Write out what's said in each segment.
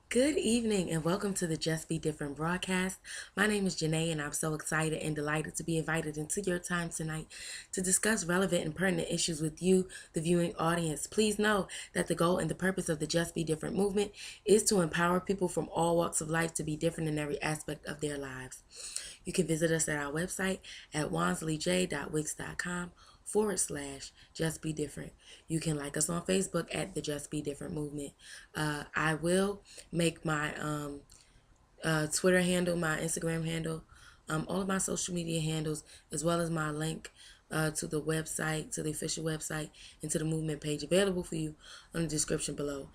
Good evening and welcome to the Just Be Different broadcast. My name is Janae and I'm so excited and delighted to be invited into your time tonight to discuss relevant and pertinent issues with you, the viewing audience. Please know that the goal and the purpose of the Just Be Different movement is to empower people from all walks of life to be different in every aspect of their lives. You can visit us at our website at wansleyj.wix.com /just be different. You can like us on Facebook at the Just Be Different movement. I will make my Twitter handle, my Instagram handle, all of my social media handles, as well as my link to the website, to the official website, and to the movement page available for you on the description below.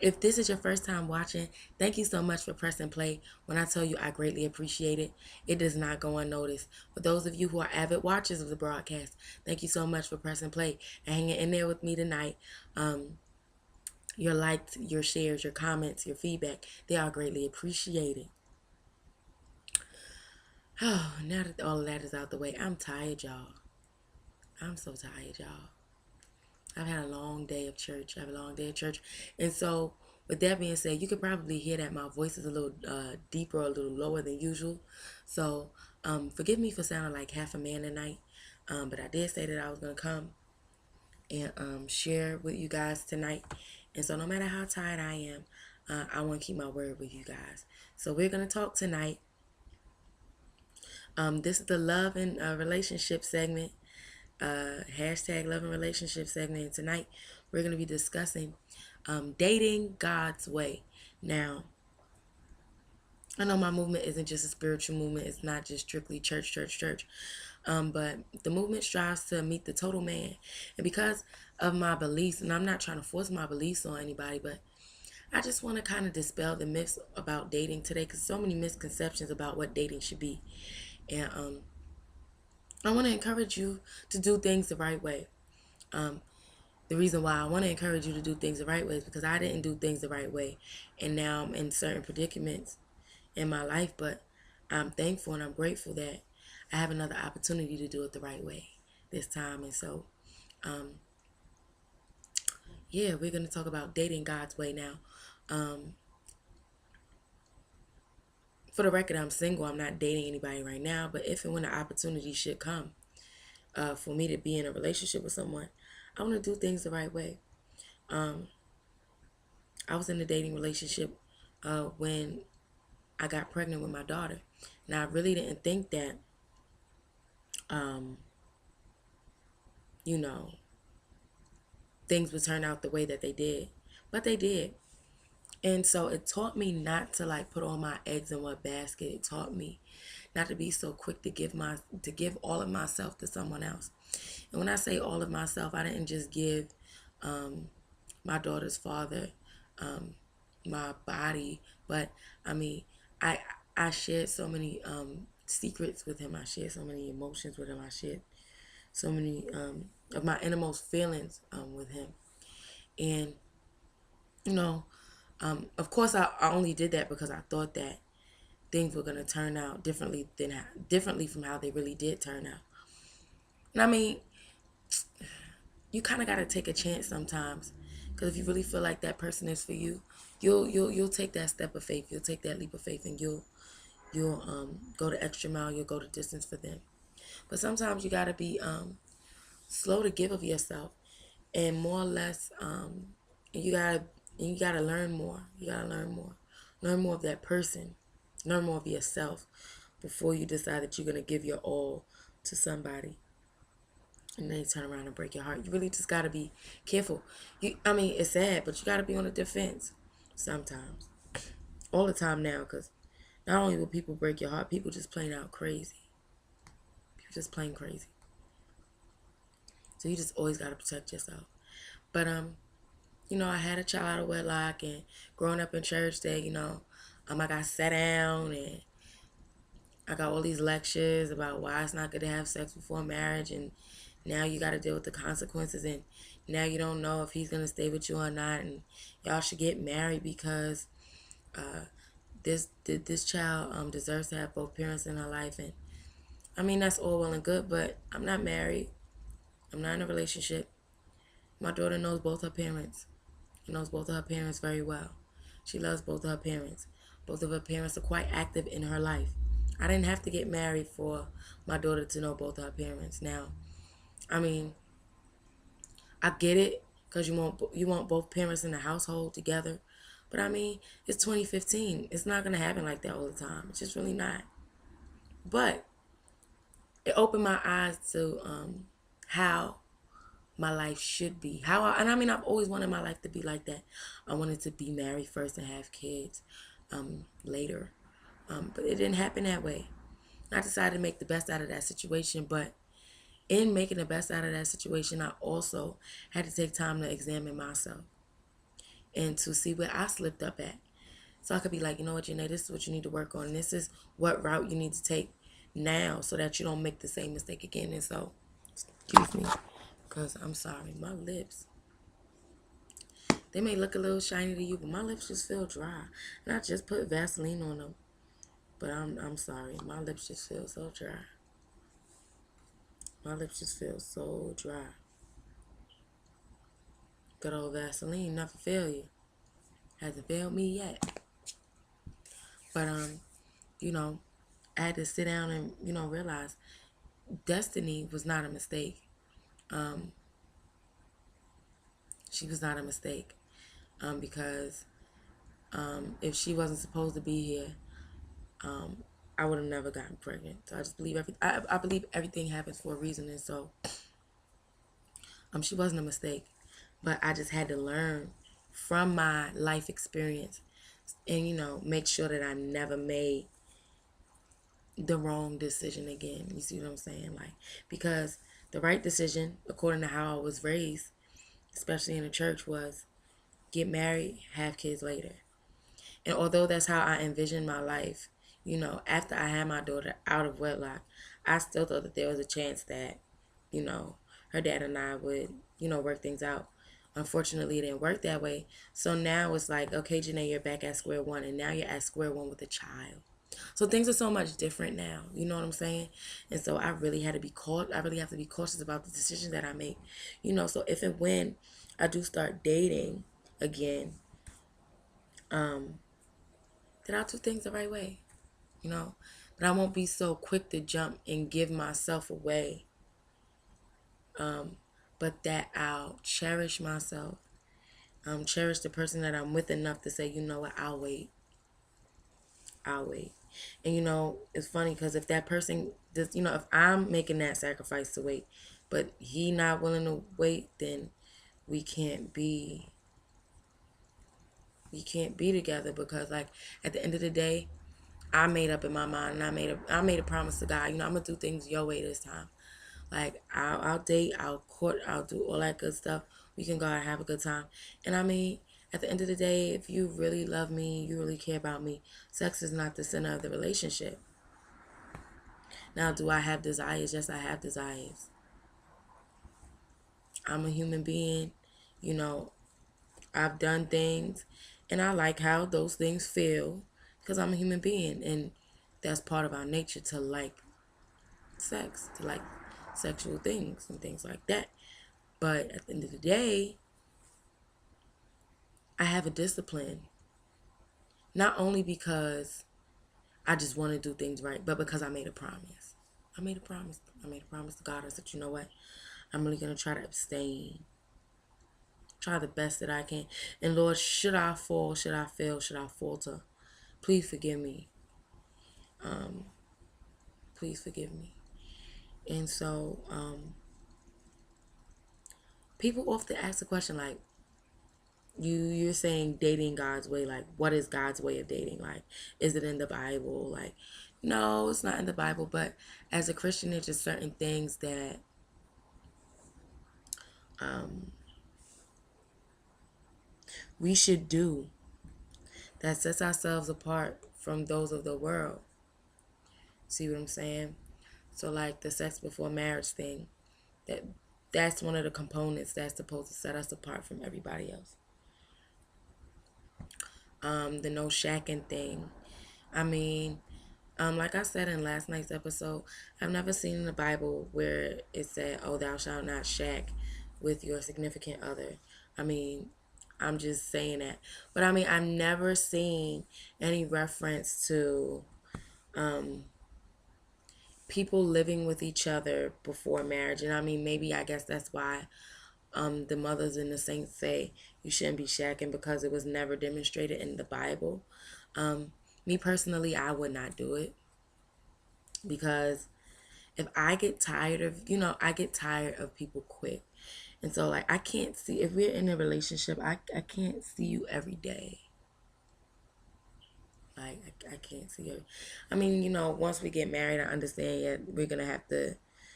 If this is your first time watching, thank you so much for pressing play. When I tell you I greatly appreciate it, it does not go unnoticed. For those of you who are avid watchers of the broadcast, thank you so much for pressing play and hanging in there with me tonight. Your likes, your shares, your comments, your feedback, they are greatly appreciated. Oh, now that all of that is out the way, I'm tired, y'all. I'm so tired, y'all. I've had a long day of church. I have a long day of church. And so, with that being said, you could probably hear that my voice is a little deeper, a little lower than usual. So, forgive me for sounding like half a man tonight. But I did say that I was going to come and share with you guys tonight. And so, no matter how tired I am, I want to keep my word with you guys. So, we're going to talk tonight. This is the love and relationship segment, hashtag love and relationship segment. And tonight we're going to be discussing dating God's way. Now, I know my movement isn't just a spiritual movement. It's not just strictly church, church, church. But the movement strives to meet the total man. And because of my beliefs, and I'm not trying to force my beliefs on anybody, but I just want to kind of dispel the myths about dating today because so many misconceptions about what dating should be. And I want to encourage you to do things the right way. The reason why I want to encourage you to do things the right way is because I didn't do things the right way. And now I'm in certain predicaments in my life, but I'm thankful and I'm grateful that I have another opportunity to do it the right way this time. And so, yeah, we're going to talk about dating God's way now. For the record, I'm single. I'm not dating anybody right now, but if and when the opportunity should come for me to be in a relationship with someone, I want to do things the right way. I was in a dating relationship when I got pregnant with my daughter. Now, I really didn't think that, um, you know, things would turn out the way that they did, but they did. And so it taught me not to like put all my eggs in one basket. It taught me not to be so quick to give all of myself to someone else. And when I say all of myself, I didn't just give my daughter's father my body, but I mean, I I shared so many secrets with him. I shared so many emotions with him. I shared so many of my innermost feelings with him. And you know, of course, I only did that because I thought that things were gonna turn out differently from how they really did turn out. And I mean, you kind of gotta take a chance sometimes, because if you really feel like that person is for you, you'll take that step of faith. You'll take that leap of faith, and you'll go the extra mile. You'll go the distance for them. But sometimes you gotta be slow to give of yourself, and more or less, you gotta you gotta learn more. You gotta learn more of that person, learn more of yourself before you decide that you're gonna give your all to somebody, and then you turn around and break your heart. You really just gotta be careful. I mean, it's sad, but you gotta be on the defense sometimes, all the time now, because not only will people break your heart, people just plain out crazy. People just plain crazy. So you just always gotta protect yourself. But I had a child out of wedlock, and growing up in church, there, I got sat down and I got all these lectures about why it's not good to have sex before marriage, and now you got to deal with the consequences, and now you don't know if he's gonna stay with you or not, and y'all should get married because this child deserves to have both parents in her life, and I mean that's all well and good, but I'm not married, I'm not in a relationship. My daughter knows both her parents. She knows both of her parents very well. She loves both of her parents. Both of her parents are quite active in her life. I didn't have to get married for my daughter to know both of her parents. Now, I mean, I get it because you want both parents in the household together. But I mean, it's 2015. It's not gonna happen like that all the time. It's just really not. But it opened my eyes to how my life should be. And I mean, I've always wanted my life to be like that. I wanted to be married first and have kids later. But it didn't happen that way. I decided to make the best out of that situation, but in making the best out of that situation, I also had to take time to examine myself and to see where I slipped up at. So I could be like, you know what, Janae, this is what you need to work on. This is what route you need to take now so that you don't make the same mistake again. And so, excuse me, because I'm sorry, my lips, they may look a little shiny to you, but my lips just feel dry. And I just put Vaseline on them. But I'm sorry, my lips just feel so dry. My lips just feel so dry. Good old Vaseline never fail you. Hasn't failed me yet. But you know, I had to sit down and, realize destiny was not a mistake. She was not a mistake. Because if she wasn't supposed to be here, I would have never gotten pregnant. So I just believe I believe everything happens for a reason, and so she wasn't a mistake. But I just had to learn from my life experience and, make sure that I never made the wrong decision again. You see what I'm saying? Like, because the right decision, according to how I was raised, especially in the church, was get married, have kids later. And although that's how I envisioned my life, after I had my daughter out of wedlock, I still thought that there was a chance that, her dad and I would, work things out. Unfortunately, it didn't work that way. So now it's like, okay, Janae, you're back at square one, and now you're at square one with a child. So things are so much different now. You know what I'm saying? And so I really had to be I really have to be cautious about the decisions that I make. So if and when I do start dating again, that I'll do things the right way. That I won't be so quick to jump and give myself away. But that I'll cherish myself. Cherish the person that I'm with enough to say, you know what, I'll wait. I'll wait. And it's funny because if that person does, if I'm making that sacrifice to wait, but he not willing to wait, then we can't be together, because like at the end of the day, I made up in my mind, and I made a promise to God. I'm gonna do things your way this time. Like I'll date, I'll court, I'll do all that good stuff. We can go out and have a good time. And I mean, at the end of the day, if you really love me, you really care about me, sex is not the center of the relationship. Now, do I have desires? Yes, I have desires. I'm a human being. I've done things, and I like how those things feel because I'm a human being, and that's part of our nature to like sex, to like sexual things and things like that. But at the end of the day, I have a discipline. Not only because I just want to do things right, but because I made a promise. I made a promise. I made a promise to God. I said, you know what? I'm really going to try to abstain. Try the best that I can. And Lord, should I fall, should I fail, should I falter, please forgive me. Please forgive me. And so, people often ask the question, like, you're saying dating God's way. Like, what is God's way of dating? Like, is it in the Bible? Like, no, it's not in the Bible. But as a Christian, there's just certain things that we should do that sets ourselves apart from those of the world. See what I'm saying? So like the sex before marriage thing, that's one of the components that's supposed to set us apart from everybody else. The no shacking thing. I mean, like I said in last night's episode, I've never seen in the Bible where it said, oh, thou shalt not shack with your significant other. I mean, I'm just saying that. But I mean, I've never seen any reference to um, people living with each other before marriage. And I mean, maybe I guess that's why the mothers and the saints say you shouldn't be shacking, because it was never demonstrated in the Bible. Um, Me personally, I would not do it, because if I get tired of, I get tired of people quick. And so, like, I can't see, if we're in a relationship, I can't see you every day. Like, I can't see her. I mean, once we get married, I understand, yeah, we're going to have to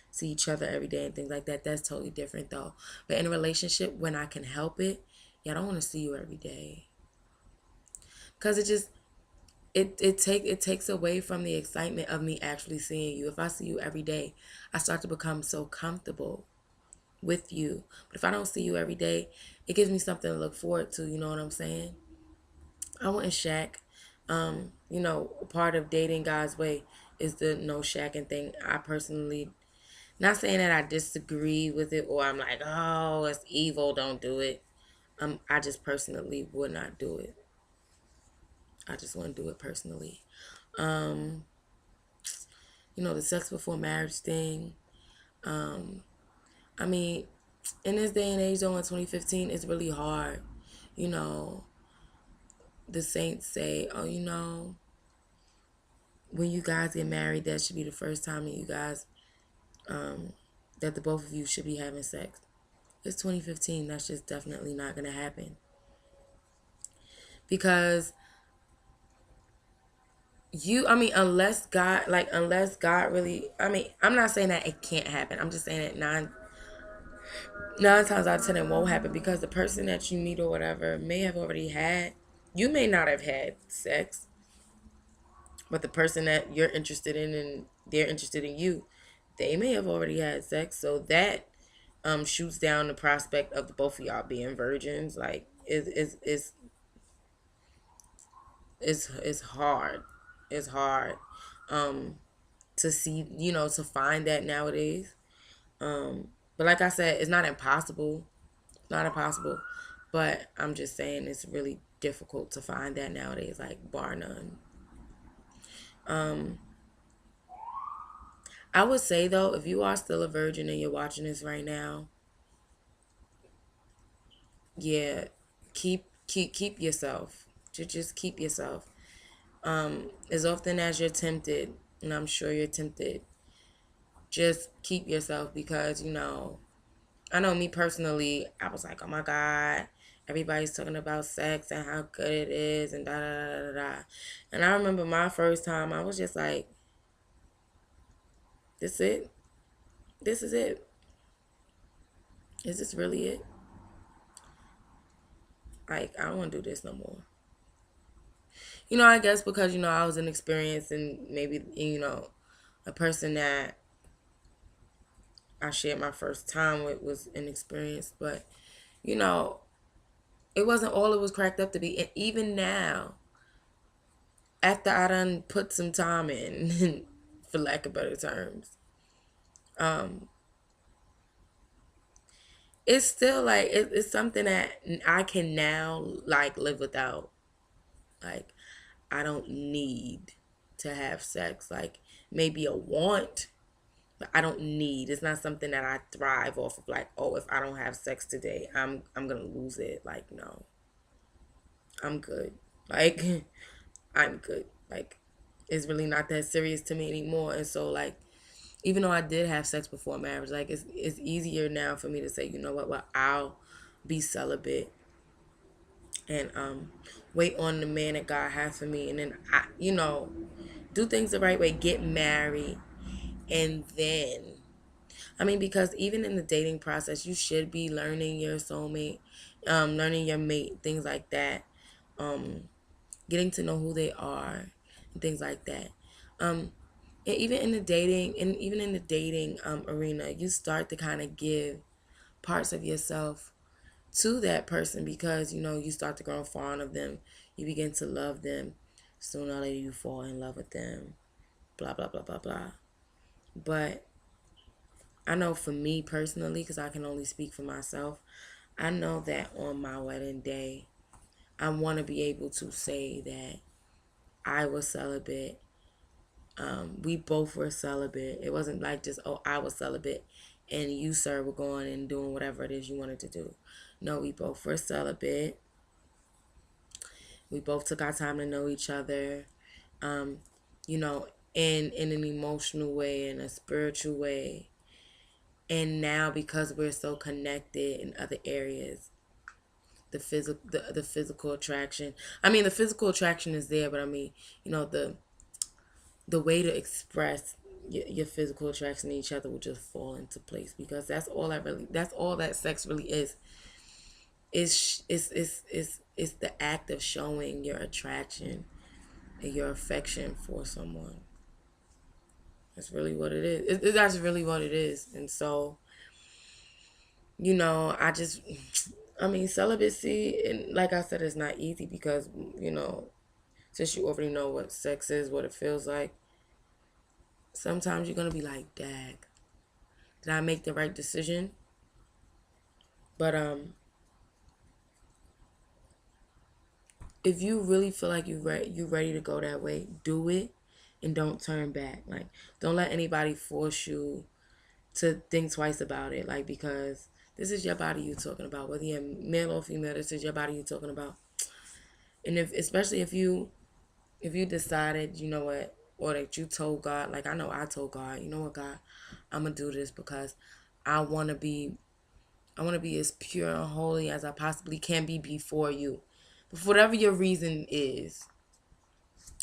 see each other every day and things like that. That's totally different, though. But in a relationship, when I can help it, yeah, I don't want to see you every day. Because it just, it takes away from the excitement of me actually seeing you. If I see you every day, I start to become so comfortable with you. But if I don't see you every day, it gives me something to look forward to. You know what I'm saying? I wouldn't shack. Part of dating God's way is the no shacking thing. I personally, not saying that I disagree with it or I'm like, oh, it's evil, don't do it. I just personally would not do it. I just wouldn't do it personally. Um, the sex before marriage thing. I mean, in this day and age, though, in 2015, it's really hard. You know, the saints say, oh, when you guys get married, that should be the first time that you guys, that the both of you should be having sex. It's 2015. That's just definitely not going to happen. Because unless God really, I'm not saying that it can't happen. I'm just saying that nine times out of ten it won't happen, because the person that you meet or whatever may have already had, you may not have had sex, but the person that you're interested in and they're interested in you, they may have already had sex. So that shoots down the prospect of the both of y'all being virgins. Like it's hard. It's hard to see, to find that nowadays. But like I said, it's not impossible. Not impossible. But I'm just saying it's really difficult to find that nowadays, like bar none. I would say though, if you are still a virgin and you're watching this right now, yeah, keep yourself. Just keep yourself. As often as you're tempted, and I'm sure you're tempted, just keep yourself, because I know me personally, I was like, oh my God, everybody's talking about sex and how good it is and da da da da da. And I remember my first time, I was just like, this it? This is it? Is this really it? Like, I don't want to do this no more. I guess because, I was inexperienced, and maybe, a person that I shared my first time with was inexperienced. But, you know, it wasn't all it was cracked up to be. And even now, after I done put some time in, for lack of better terms, um, it's still like, it's something that I can now, like, live without. Like, I don't need to have sex. Like, maybe a want, but I don't need. It's not something that I thrive off of. Like, oh, if I don't have sex today, I'm gonna lose it. Like, no, I'm good. Like, I'm good. Like, it's really not that serious to me anymore. And so, like, even though I did have sex before marriage, like, it's easier now for me to say, you know what, well, I'll be celibate and wait on the man that God has for me, and then I, do things the right way, get married, and then because even in the dating process, you should be learning your soulmate, learning your mate, things like that, getting to know who they are, and things like that. And even in the dating arena, you start to kind of give parts of yourself to that person, because you start to grow fond of them, you begin to love them, sooner or later you fall in love with them, blah blah blah blah blah. But I know for me personally, because I can only speak for myself, I know that on my wedding day, I want to be able to say that I was celibate. We both were celibate. It wasn't like just, oh, I was celibate and you, sir, were going and doing whatever it is you wanted to do. No, we both were celibate. We both took our time to know each other, um, you know, in an emotional way, in a spiritual way. And now because we're so connected in other areas, the physical attraction. I mean, the physical attraction is there, but I mean, you know, the way to express your physical attraction to each other will just fall into place because that's all that sex really is. Is the act of showing your attraction and your affection for someone. That's really what it is. That's really what it is. And so, I mean, celibacy, and like I said, it's not easy because, since you already know what sex is, what it feels like, sometimes you're going to be like, dag, did I make the right decision? But, if you really feel like you ready to go that way, do it and don't turn back. Like, don't let anybody force you to think twice about it. Like, because this is your body you're talking about, whether you're male or female. This is your body you're talking about. And especially if you decided, you know what, or that you told God, like I know I told God, you know what, God, I'm gonna do this because I want to be as pure and holy as I possibly can be before you, for whatever your reason is.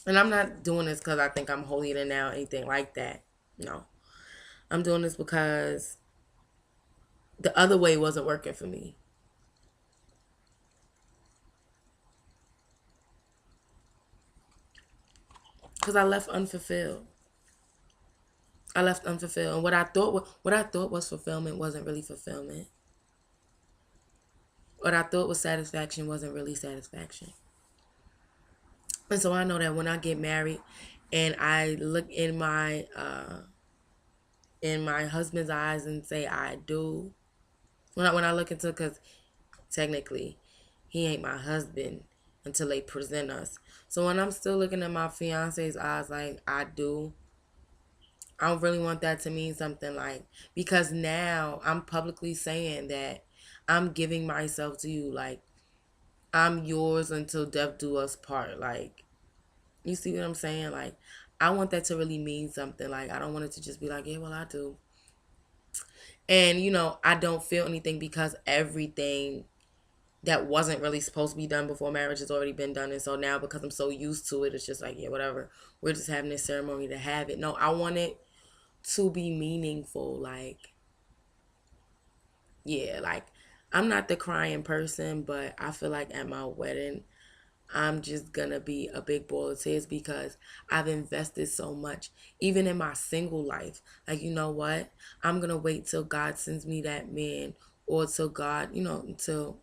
And I'm not doing this because I think I'm holier than now, anything like that. No, I'm doing this because the other way wasn't working for me. Because I left unfulfilled. I left unfulfilled, and what I thought was fulfillment wasn't really fulfillment. What I thought was satisfaction wasn't really satisfaction. And so I know that when I get married, and I look in my husband's eyes and say I do. When I look into, because technically he ain't my husband until they present us. So when I'm still looking at my fiance's eyes like I do, I really want that to mean something, like, because now I'm publicly saying that I'm giving myself to you, like I'm yours until death do us part. Like, you see what I'm saying? Like, I want that to really mean something. Like, I don't want it to just be like, yeah, well, I do. And, I don't feel anything because everything that wasn't really supposed to be done before marriage has already been done. And so now, because I'm so used to it, it's just like, yeah, whatever. We're just having this ceremony to have it. No, I want it to be meaningful. Like, yeah, like, I'm not the crying person, but I feel like at my wedding, I'm just gonna be a big ball of tears because I've invested so much, even in my single life. Like, you know what? I'm gonna wait till God sends me that man, or till God, until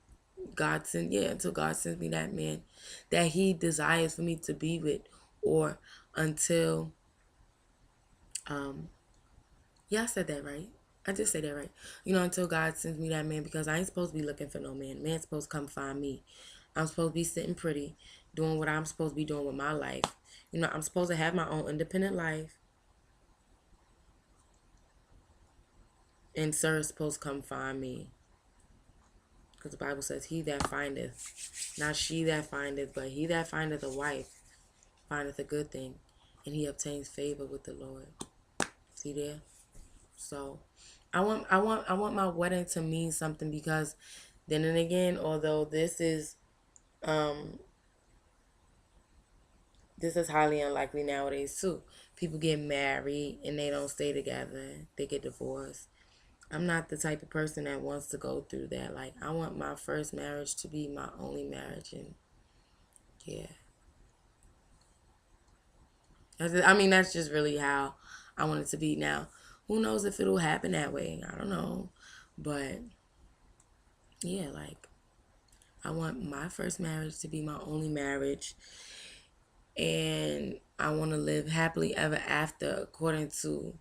God sends me that man that He desires for me to be with, or until, um, yeah, I said that right. I just said that right. Until God sends me that man, because I ain't supposed to be looking for no man. Man's supposed to come find me. I'm supposed to be sitting pretty, doing what I'm supposed to be doing with my life. I'm supposed to have my own independent life, and sir is supposed to come find me. Because the Bible says, he that findeth, not she that findeth, but he that findeth a wife, findeth a good thing, and he obtains favor with the Lord. See there? So I want my wedding to mean something, because then and again, although um this is highly unlikely nowadays too. People get married and they don't stay together. They get divorced. I'm not the type of person that wants to go through that. Like, I want my first marriage to be my only marriage, and yeah. I mean, that's just really how I want it to be. Now, who knows if it'll happen that way? I don't know. But yeah, like, I want my first marriage to be my only marriage, and I want to live happily ever after according to,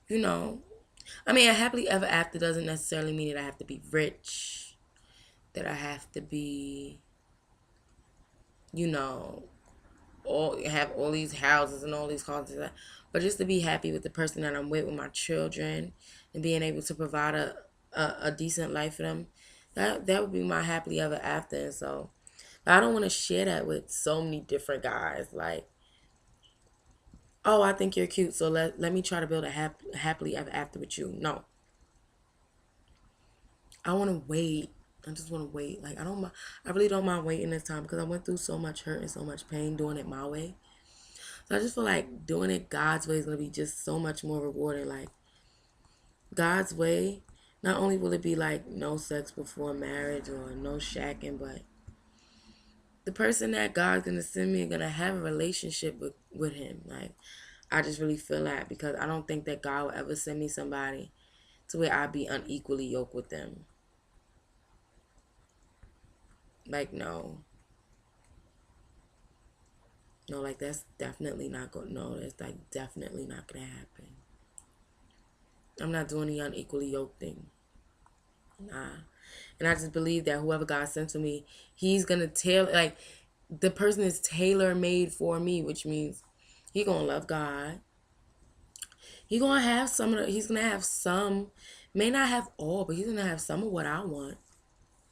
I mean, a happily ever after doesn't necessarily mean that I have to be rich. that I have to be, you know, all have all these houses and all these cars, but just to be happy with the person that I'm with my children, and being able to provide a decent life for them. That would be my happily ever after. And so, but I don't want to share that with so many different guys. Like, oh, I think you're cute, so let me try to build a happily ever after with you. No, I want to wait. I just want to wait. Like, I really don't mind waiting this time because I went through so much hurt and so much pain doing it my way. So I just feel like doing it God's way is going to be just so much more rewarding. Like, God's way, not only will it be like no sex before marriage or no shacking, but the person that God's going to send me are going to have a relationship with him. Like, I just really feel that, because I don't think that God will ever send me somebody to where I'd be unequally yoked with them. Like, no. No, like, that's definitely not going to, no, that's like definitely not going to happen. I'm not doing the unequally yoked thing. Nah. And I just believe that whoever God sent to me, he's going to tailor, like, the person is tailor made for me, which means he going to love God. He going to have he's going to have some, may not have all, but he's going to have some of what I want.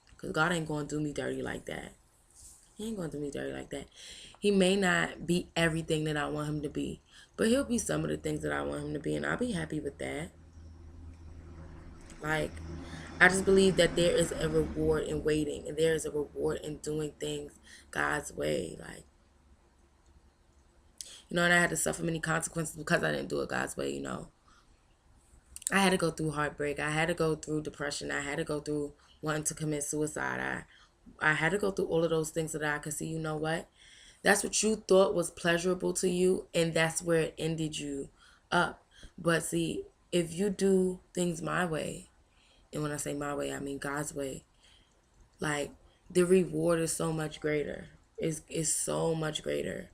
Because God ain't going to do me dirty like that. He ain't going to do me dirty like that. He may not be everything that I want him to be, but he'll be some of the things that I want him to be, and I'll be happy with that. Like, I just believe that there is a reward in waiting, and there is a reward in doing things God's way. Like, and I had to suffer many consequences because I didn't do it God's way, I had to go through heartbreak. I had to go through depression. I had to go through wanting to commit suicide. I had to go through all of those things so that I could see, you know what? That's what you thought was pleasurable to you, and that's where it ended you up. But see, if you do things my way, and when I say my way, I mean God's way, like, the reward is so much greater. Is so much greater.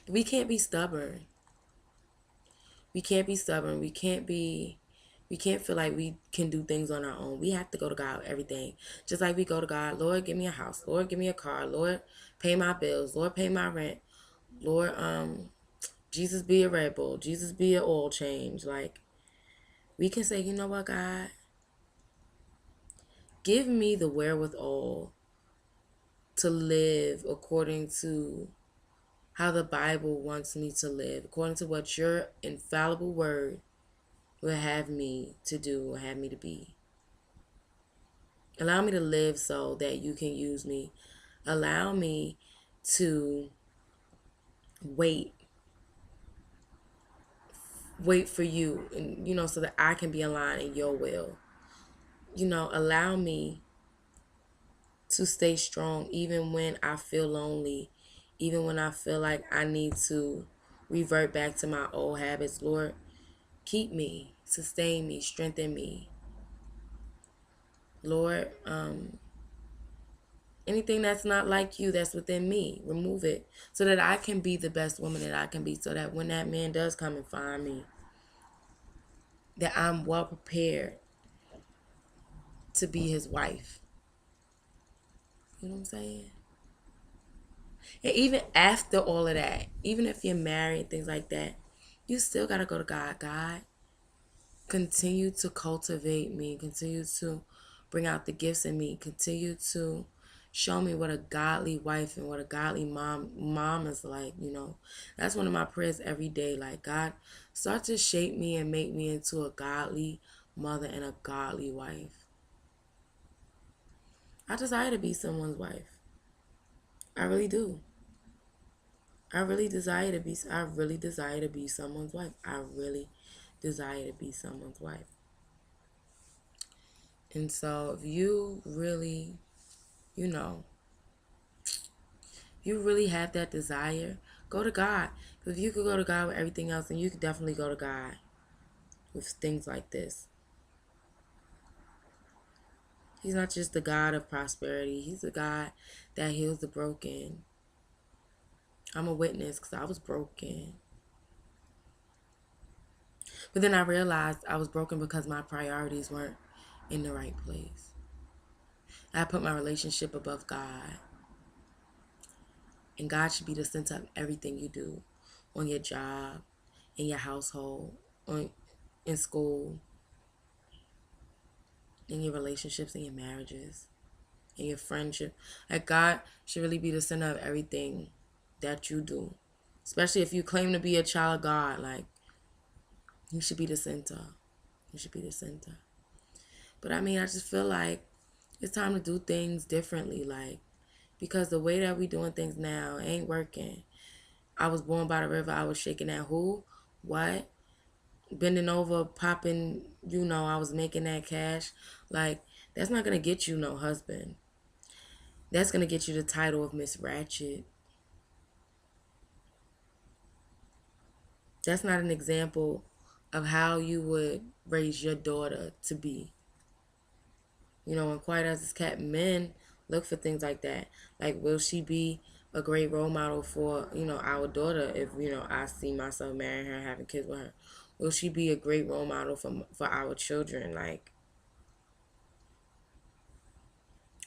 We can't be stubborn. We can't be stubborn. We can't feel like we can do things on our own. We have to go to God with everything. Just like we go to God, Lord, give me a house. Lord, give me a car. Lord, pay my bills. Lord, pay my rent. Lord, Jesus, be a Red Bull. Jesus, be an oil change. Like, we can say, you know what, God? Give me the wherewithal to live according to how the Bible wants me to live, according to what your infallible word will have me to do or have me to be. Allow me to live so that you can use me. Allow me to wait for you, and so that I can be aligned in your will. Allow me to stay strong even when I feel lonely, even when I feel like I need to revert back to my old habits. Lord, keep me, sustain me, strengthen me. Lord, anything that's not like you that's within me, remove it so that I can be the best woman that I can be, so that when that man does come and find me, that I'm well prepared to be his wife. You know what I'm saying? And even after all of that, even if you're married, things like that, you still got to go to God. God, continue to cultivate me. Continue to bring out the gifts in me. Continue to show me what a godly wife and what a godly mom is like. That's one of my prayers every day. Like, God, start to shape me and make me into a godly mother and a godly wife. I desire to be someone's wife. I really do. I really desire to be someone's wife. I really desire to be someone's wife. And so if you really, you really have that desire, go to God. Because if you could go to God with everything else, then you could definitely go to God with things like this. He's not just the God of prosperity. He's the God that heals the broken. I'm a witness because I was broken. But then I realized I was broken because my priorities weren't in the right place. I put my relationship above God. And God should be the center of everything you do, on your job, in your household, in school, in your relationships, in your marriages, in your friendship. Like God should really be the center of everything that you do. Especially if you claim to be a child of God, like He should be the center. He should be the center. But I mean, I just feel like it's time to do things differently, like because the way that we doing things now ain't working. I was born by the river. I was shaking that who, what, bending over, popping. I was making that cash. Like that's not gonna get you no husband. That's gonna get you the title of Miss Ratchet. That's not an example of how you would raise your daughter to be. And quiet as it's kept, men look for things like that. Like, will she be a great role model for, our daughter if, I see myself marrying her, having kids with her? Will she be a great role model for our children? Like,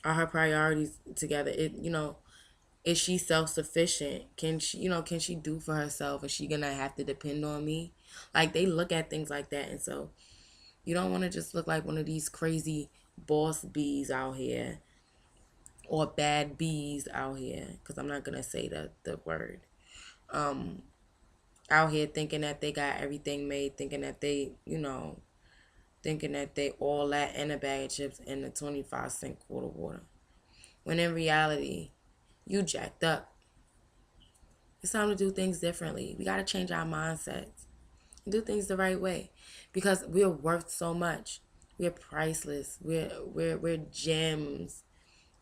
are her priorities together? Is she self-sufficient? Can she do for herself? Is she gonna have to depend on me? Like, they look at things like that. And so you don't want to just look like one of these crazy boss bees out here, or bad bees out here, because I'm not gonna say the word, out here thinking that they got everything made, thinking that they all that in a bag of chips in the 25-cent quart of water, when in reality you jacked up. It's time to do things differently. We got to change our mindsets and do things the right way, because we're worth so much. We're priceless. We're gems.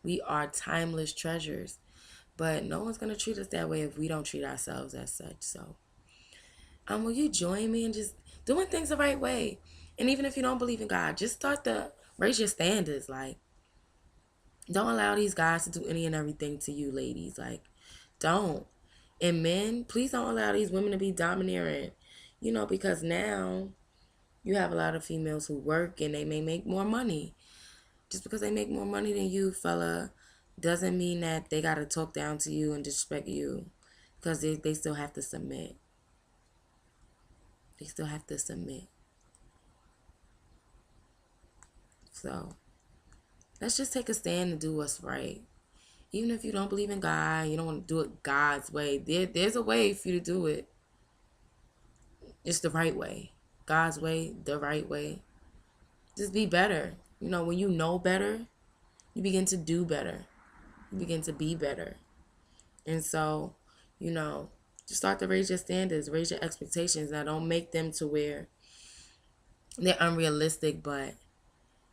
We are timeless treasures. But no one's going to treat us that way if we don't treat ourselves as such. So, will you join me in just doing things the right way? And even if you don't believe in God, just start to raise your standards. Like, don't allow these guys to do any and everything to you, ladies. Like, don't. And men, please don't allow these women to be domineering. Because now you have a lot of females who work and they may make more money. Just because they make more money than you, fella, doesn't mean that they got to talk down to you and disrespect you, because they still have to submit. They still have to submit. So let's just take a stand and do what's right. Even if you don't believe in God, you don't want to do it God's way. There's a way for you to do it. It's the right way. God's way, the right way. Just be better. When you know better, you begin to do better. You begin to be better. And so, just start to raise your standards, raise your expectations. Now, don't make them to where they're unrealistic, but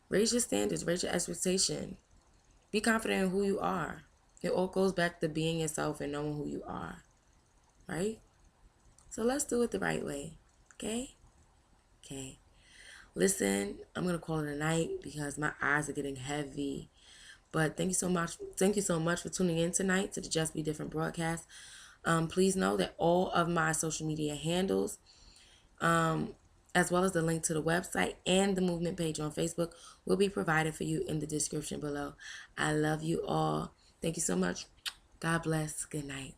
raise your standards, raise your expectation. Be confident in who you are. It all goes back to being yourself and knowing who you are, right? So let's do it the right way, okay? Okay. Listen, I'm going to call it a night because my eyes are getting heavy. But thank you so much. Thank you so much for tuning in tonight to the Just Be Different broadcast. Please know that all of my social media handles, as well as the link to the website and the movement page on Facebook, will be provided for you in the description below. I love you all. Thank you so much. God bless. Good night.